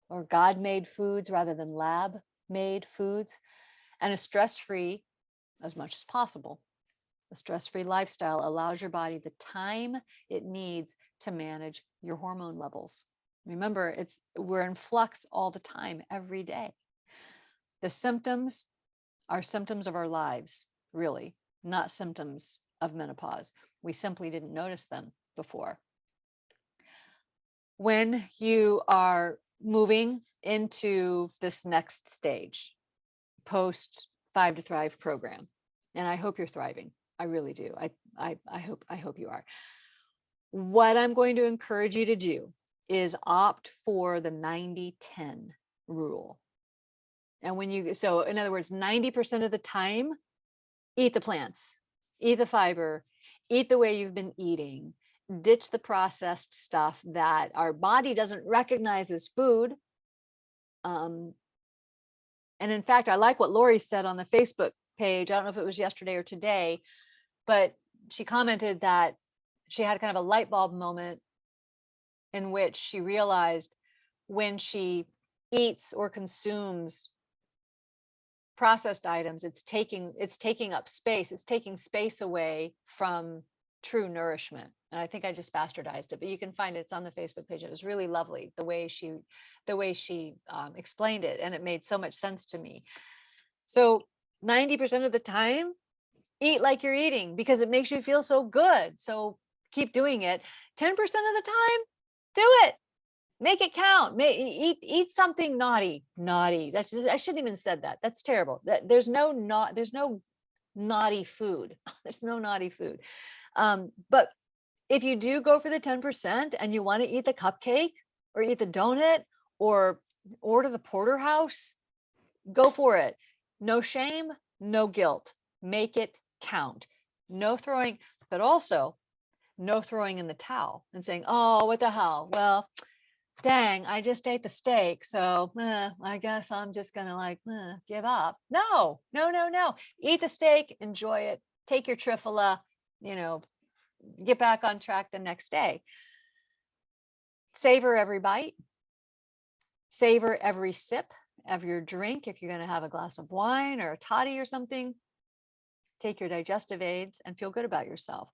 or God-made foods rather than lab-made foods, and a stress-free, as much as possible. A stress-free lifestyle allows your body the time it needs to manage your hormone levels. Remember, we're in flux all the time, every day. The symptoms are symptoms of our lives, really, not symptoms of menopause. We simply didn't notice them before. When you are moving into this next stage, post 5 to Thrive program, and I hope you're thriving. I really do. I hope you are. What I'm going to encourage you to do is opt for the 90-10 rule. And so in other words, 90% of the time, eat the plants, eat the fiber, eat the way you've been eating, ditch the processed stuff that our body doesn't recognize as food. And in fact, I like what Lori said on the Facebook page. I don't know if it was yesterday or today, but she commented that she had kind of a light bulb moment in which she realized when she eats or consumes processed items, it's taking up space. It's taking space away from true nourishment. And I think I just bastardized it, but you can find it. It's on the Facebook page. It was really lovely the way she explained it, and it made so much sense to me. So 90% of the time, eat like you're eating because it makes you feel so good. So keep doing it. 10% of the time, do it. Make it count. Eat something naughty. Naughty. That's just, I shouldn't even said that. That's terrible. There's no naughty food. There's no naughty food. But if you do go for the 10% and you want to eat the cupcake or eat the donut or order the porterhouse, go for it. No shame, no guilt. Make it count. No throwing, but also no throwing in the towel and saying, oh, what the hell? Well, dang, I just ate the steak. So I guess I'm just going to give up. No. Eat the steak, enjoy it. Take your trifla, get back on track the next day. Savor every bite. Savor every sip of your drink. If you're going to have a glass of wine or a toddy or something, take your digestive aids and feel good about yourself.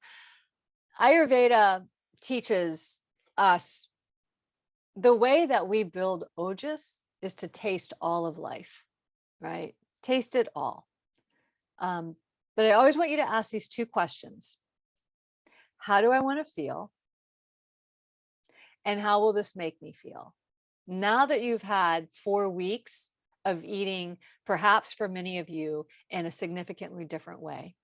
Ayurveda teaches us the way that we build ojas is to taste all of life, right? Taste it all. But I always want you to ask these two questions. How do I want to feel? And how will this make me feel? Now that you've had 4 weeks of eating, perhaps for many of you, in a significantly different way.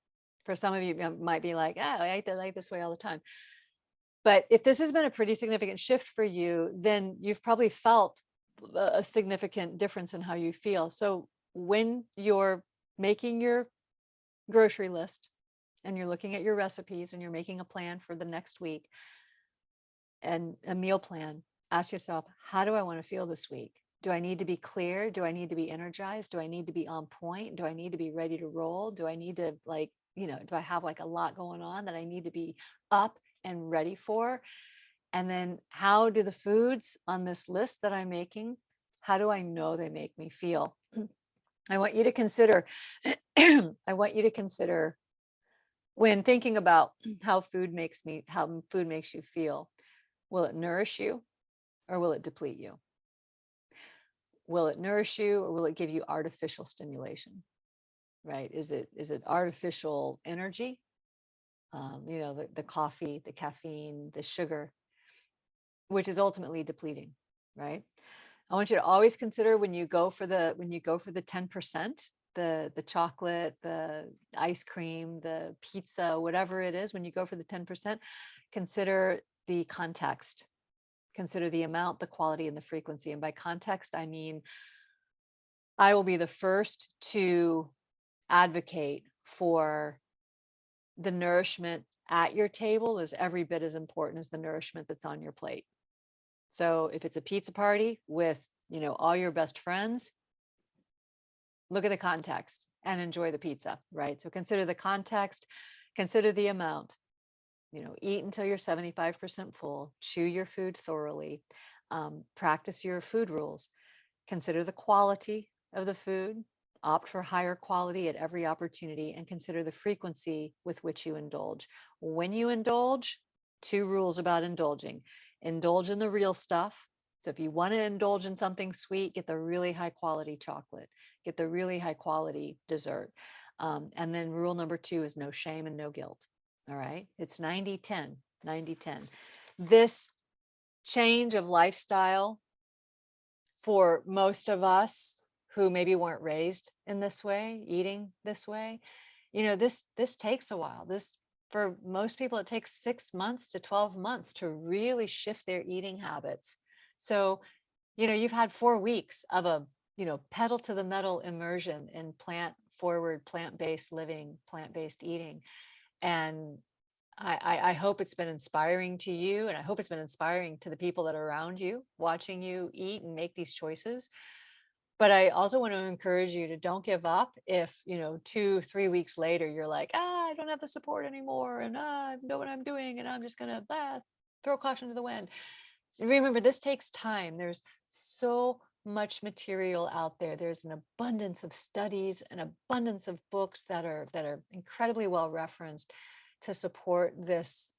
For some of you, it might be like, oh, I eat like this way all the time. But if this has been a pretty significant shift for you, then you've probably felt a significant difference in how you feel. So when you're making your grocery list and you're looking at your recipes and you're making a plan for the next week and a meal plan, ask yourself, how do I want to feel this week? Do I need to be clear? Do I need to be energized? Do I need to be on point? Do I need to be ready to roll? Do I need to do I have a lot going on that I need to be up and ready for? And then how do the foods on this list that I'm making, how do I know they make me feel? I want you to consider, when thinking about how food makes you feel, will it nourish you or will it deplete you? Will it nourish you or will it give you artificial stimulation? Right? Is it artificial energy? The coffee, the caffeine, the sugar, which is ultimately depleting, right? I want you to always consider when you go for the 10%, the chocolate, the ice cream, the pizza, whatever it is, when you go for the 10%, consider the context, consider the amount, the quality, and the frequency. And by context, I mean, I will be the first to advocate for the nourishment at your table is every bit as important as the nourishment that's on your plate. So if it's a pizza party with, all your best friends, look at the context and enjoy the pizza, right? So consider the context, consider the amount, eat until you're 75% full, chew your food thoroughly, practice your food rules, consider the quality of the food, opt for higher quality at every opportunity, and consider the frequency with which you indulge. When you indulge, 2 rules about indulging. Indulge in the real stuff. So if you want to indulge in something sweet, get the really high quality chocolate, get the really high quality dessert. And then rule number 2 is no shame and no guilt. All right. It's 90-10, 90-10. This change of lifestyle for most of us who maybe weren't raised in this way, eating this way, this takes a while. For most people, it takes 6 months to 12 months to really shift their eating habits. So, you've had 4 weeks of a, pedal to the metal immersion in plant-forward, plant-based living, plant-based eating. And I hope it's been inspiring to you. And I hope it's been inspiring to the people that are around you, watching you eat and make these choices. But I also want to encourage you to don't give up if, 2-3 weeks later, you're like, I don't have the support anymore. And I know what I'm doing. And I'm just going to throw caution to the wind. And remember, this takes time. There's so much material out there. There's an abundance of studies, an abundance of books that are incredibly well referenced to support this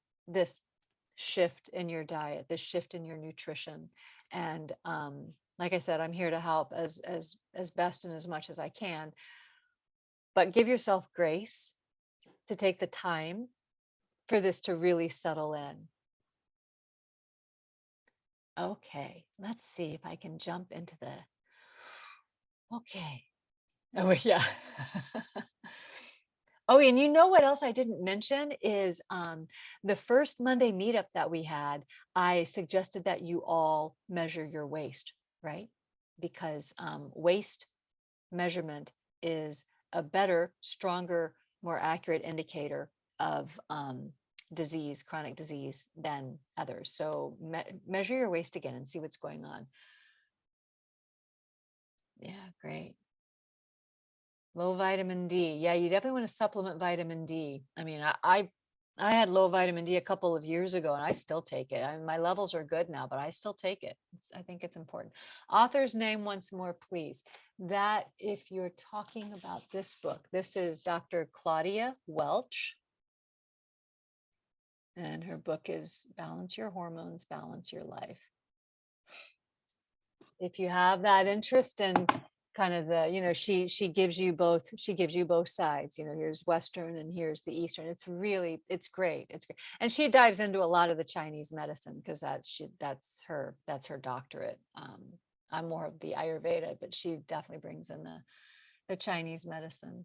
shift in your diet, this shift in your nutrition. And like I said, I'm here to help as best and as much as I can. But give yourself grace. to take the time for this to really settle in. Okay, let's see if I can jump into the, okay. Oh, yeah. Oh, and you know what else I didn't mention is the first Monday meetup that we had, I suggested that you all measure your waist, right? Because waist measurement is a better, stronger, more accurate indicator of disease, chronic disease than others. So measure your waist again and see what's going on. Yeah, great. Low vitamin D. Yeah, you definitely want to supplement vitamin D. I mean, I had low vitamin D a couple of years ago and I still take it. My levels are good now, but I still take it. I think it's important. Author's name once more, please. That if you're talking about this book, this is Dr. Claudia Welch. And her book is Balance Your Hormones, Balance Your Life. If you have that interest in kind of the, you know, she gives you both sides, you know, here's Western and here's the Eastern. It's great. It's great. And she dives into a lot of the Chinese medicine because that's her doctorate. I'm more of the Ayurveda, but she definitely brings in the Chinese medicine.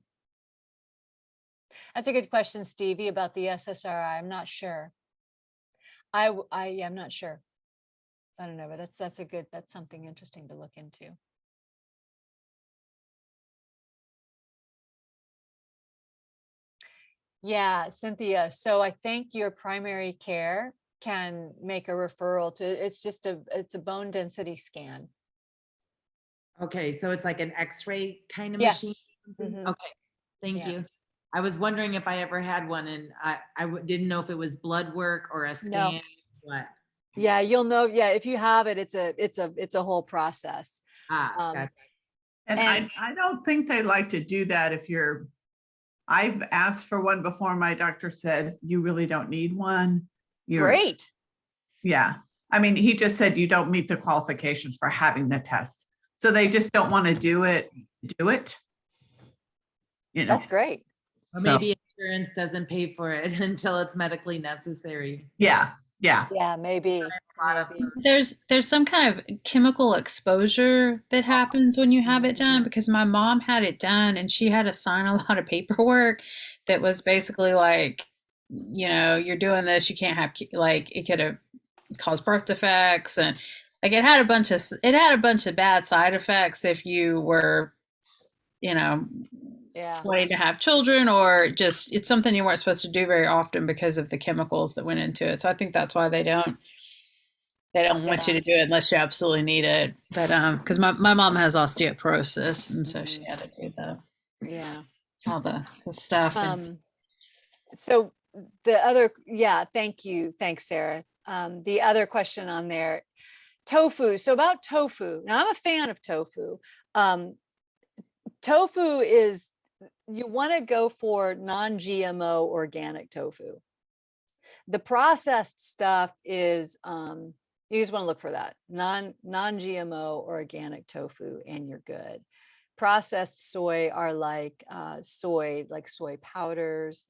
That's a good question, Stevie, about the SSRI. I'm not sure. I'm not sure. I don't know, but that's something interesting to look into. Yeah, Cynthia. So I think your primary care can make a referral to, it's a bone density scan. Okay, so it's like an X-ray kind of Yeah. machine? Mhm. Okay, thank Yeah. you. I was wondering if I ever had one, and I didn't know if it was blood work or a scan. What? Yeah, you'll know. Yeah, if you have it, it's a whole process. Gotcha. And I don't think they like to do that if you're, I've asked for one before. My doctor said, you really don't need one. Great. Yeah. I mean, he just said you don't meet the qualifications for having the test. So they just don't want to do it. You know. That's great. Or maybe insurance doesn't pay for it until it's medically necessary. Yeah. Yeah. Yeah, maybe. There's some kind of chemical exposure that happens when you have it done, because my mom had it done and she had to sign a lot of paperwork that was basically like, you know, you're doing this, you can't have, like, it could have caused birth defects, and like it had a bunch of bad side effects if you were, you know, wanting to have children, or just it's something you weren't supposed to do very often because of the chemicals that went into it. So I think that's why they don't want you to do it unless you absolutely need it. But because my mom has osteoporosis, and so she had to do all the stuff. So the other, thank you. Thanks, Sarah. The other question on there, tofu. So about tofu. Now I'm a fan of tofu. Tofu is, you want to go for non-GMO organic tofu. The processed stuff is, you just want to look for that non-GMO organic tofu and you're good. Processed soy are like soy powders,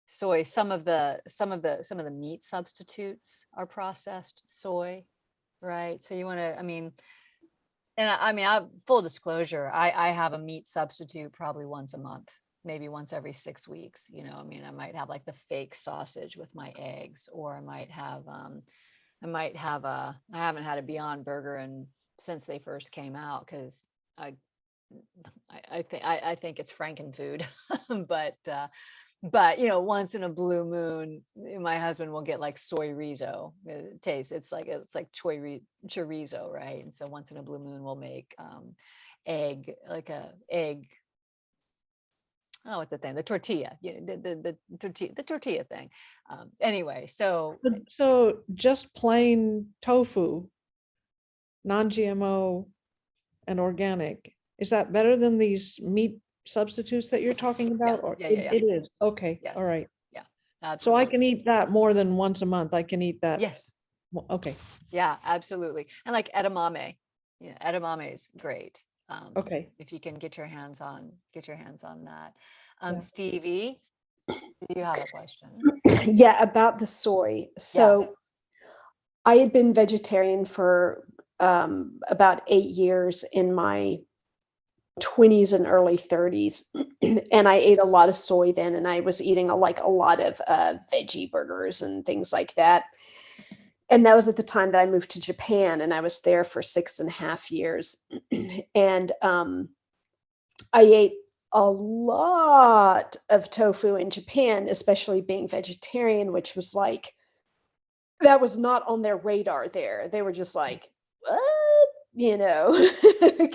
soy, some of the meat substitutes are processed soy, right? So you want to, I mean, full disclosure, I have a meat substitute probably once a month, maybe once every 6 weeks. You know, I mean, I might have like the fake sausage with my eggs, or I haven't had a Beyond Burger since they first came out, because I think it's Frankenfood, but you know, once in a blue moon, my husband will get like soy riso. It's like chorizo, right? And so once in a blue moon, we'll make egg. Oh, what's the thing? The tortilla, the tortilla thing. Anyway, so just plain tofu, non-GMO and organic, is that better than these meat substitutes that you're talking about? It is. Okay. Yes. All right. Yeah. So Absolutely. I can eat that more than once a month. I can eat that. Yes. Okay. Yeah, absolutely. And like edamame, edamame is great. Okay. If you can get your hands on that. Yeah. Stevie, do you have a question? Yeah, about the soy. So I had been vegetarian for about 8 years in my 20s and early 30s. And I ate a lot of soy then, and I was eating a lot of veggie burgers and things like that. And that was at the time that I moved to Japan, and I was there for 6.5 years. And I ate a lot of tofu in Japan, especially being vegetarian, which was like, that was not on their radar there. They were just like, "What?" You know,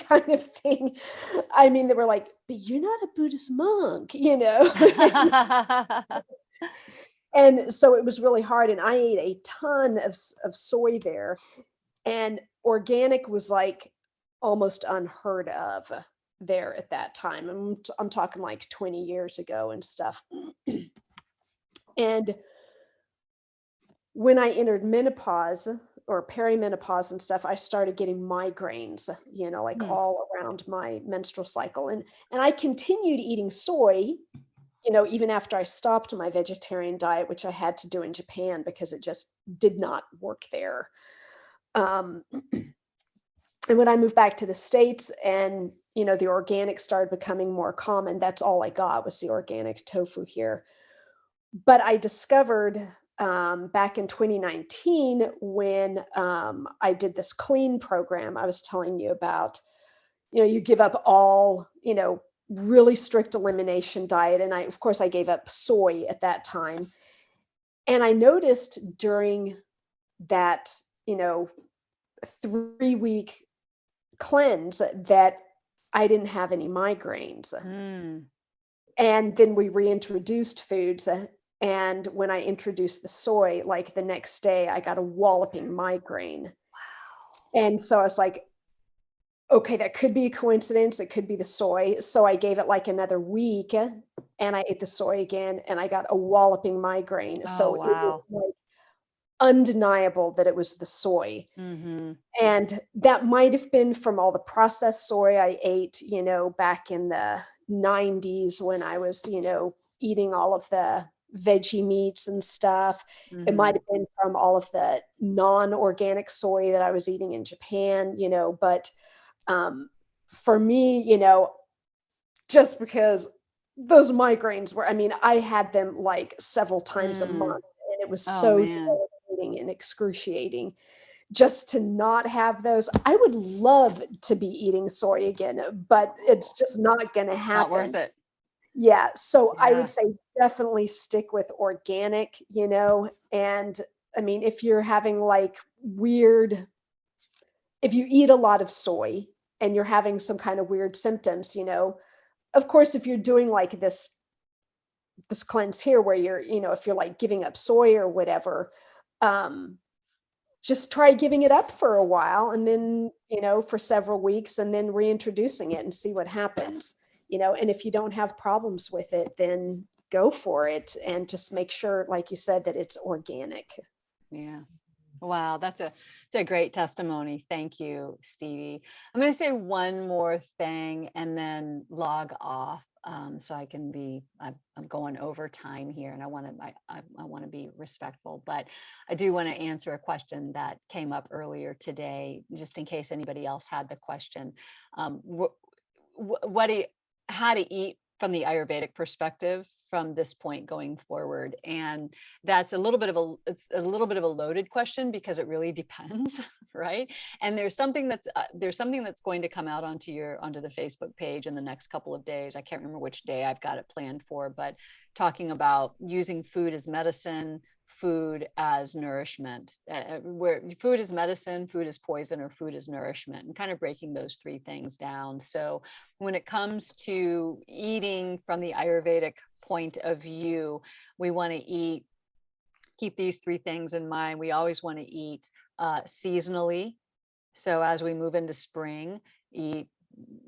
kind of thing. I mean, they were like, "But you're not a Buddhist monk," you know? And so it was really hard, and I ate a ton of soy there, and organic was, like, almost unheard of there at that time. I'm talking, like, 20 years ago and stuff. And when I entered menopause or perimenopause and stuff, I started getting migraines, like all around my menstrual cycle. And I continued eating soy, even after I stopped my vegetarian diet, which I had to do in Japan because it just did not work there. Um, and when I moved back to the States and, the organic started becoming more common, that's all I got was the organic tofu here. But I discovered back in 2019 when I did this clean program I was telling you about. You give up all, really strict elimination diet. And of course, I gave up soy at that time. And I noticed during that, 3-week cleanse that I didn't have any migraines. And then we reintroduced foods. And when I introduced the soy, like the next day, I got a walloping migraine. Wow. And so I was like, okay, that could be a coincidence. It could be the soy. So I gave it like another week and I ate the soy again and I got a walloping migraine. So it was like undeniable that it was the soy. And that might have been from all the processed soy I ate, back in the 90s when I was, eating all of the veggie meats and stuff. It might have been from all of the non-organic soy that I was eating in Japan, but for me, just because those migraines were, I had them like several times a month and it was so debilitating and excruciating. Just to not have those, I would love to be eating soy again, but it's just not going to happen. Not worth it. Yeah. So I would say definitely stick with organic, and if you're having like if you eat a lot of soy and you're having some kind of weird symptoms, of course, if you're doing like this cleanse here where you're, if you're like giving up soy or whatever, just try giving it up for a while and then, for several weeks and then reintroducing it and see what happens, and if you don't have problems with it, then go for it and just make sure, like you said, that it's organic. Yeah. Wow, that's a great testimony. Thank you, Stevie. I'm going to say one more thing and then log off. So I can I'm going over time here and I want to be respectful, but I do want to answer a question that came up earlier today, just in case anybody else had the question. How to eat from the Ayurvedic perspective from this point going forward, and that's a little bit of a loaded question because it really depends, right? And there's something that's going to come out onto the Facebook page in the next couple of days. I can't remember which day I've got it planned for, but talking about using food as medicine, food as nourishment, where food is medicine, food is poison, or food is nourishment, and kind of breaking those three things down. So when it comes to eating from the Ayurvedic point of view, we want to keep these three things in mind. We always want to eat seasonally. So as we move into spring, eat,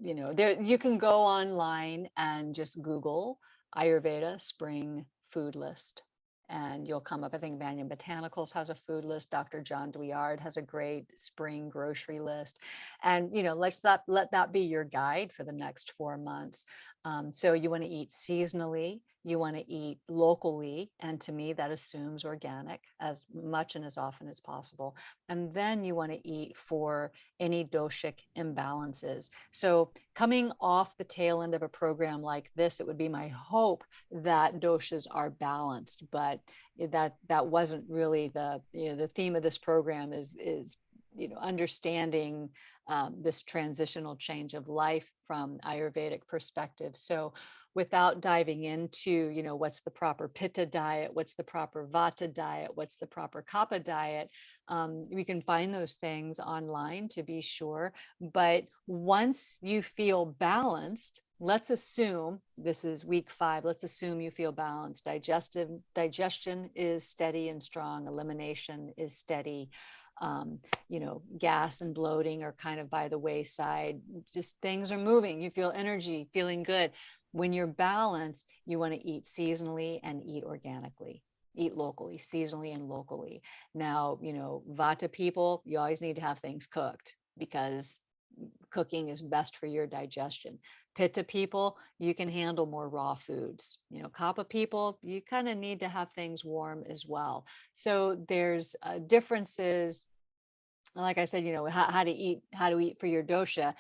you can go online and just Google Ayurveda spring food list. and you'll come up. I think Banyan Botanicals has a food list. Dr. John Douillard has a great spring grocery list. And, you know, let that be your guide for the next 4 months. So you want to eat seasonally, you want to eat locally. And to me, that assumes organic as much and as often as possible. And then you want to eat for any doshic imbalances. So coming off the tail end of a program like this, it would be my hope that doshas are balanced, but that wasn't really the theme of this program is understanding this transitional change of life from Ayurvedic perspective. So without diving into, what's the proper Pitta diet, what's the proper Vata diet, what's the proper Kapha diet, we can find those things online to be sure. But once you feel balanced, let's assume this is week 5. Let's assume you feel balanced. Digestion is steady and strong. Elimination is steady. Gas and bloating are kind of by the wayside. Just things are moving. You feel energy, feeling good. When you're balanced, you want to eat seasonally and eat organically. Eat locally, seasonally and locally. Now, Vata people, you always need to have things cooked because cooking is best for your digestion. Pitta people, you can handle more raw foods. Kapha people, you kind of need to have things warm as well. So there's differences. Like I said, how to eat for your dosha.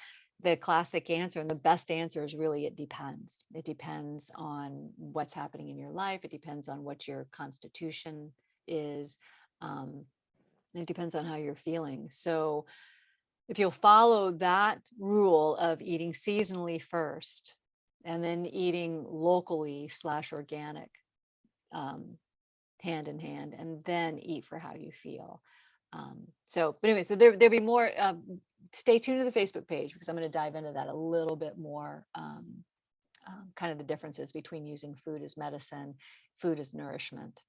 The classic answer and the best answer is really it depends. It depends on what's happening in your life. It depends on what your constitution is. It depends on how you're feeling. So if you'll follow that rule of eating seasonally first and then eating locally / organic, hand in hand, and then eat for how you feel. But anyway, so there'll be more, stay tuned to the Facebook page because I'm going to dive into that a little bit more, kind of the differences between using food as medicine, food as nourishment,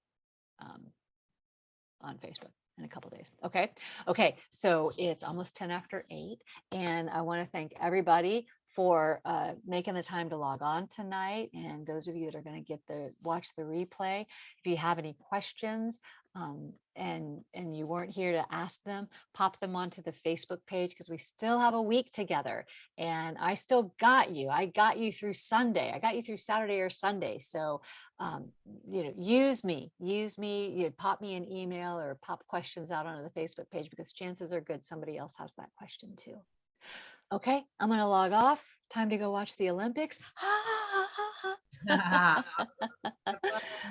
on Facebook in a couple of days. Okay. So it's almost 10 after 8. And I want to thank everybody for making the time to log on tonight. And those of you that are going to watch the replay, if you have any questions, and you weren't here to ask them, pop them onto the Facebook page because we still have a week together and I still got you. I got you through Sunday. I got you through Saturday or Sunday. So, use me, pop me an email or pop questions out onto the Facebook page because chances are good somebody else has that question too. Okay, I'm going to log off. Time to go watch the Olympics. All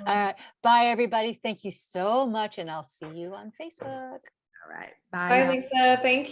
right. Bye, everybody. Thank you so much. And I'll see you on Facebook. All right. Bye. Bye, y'all. Lisa. Thank you.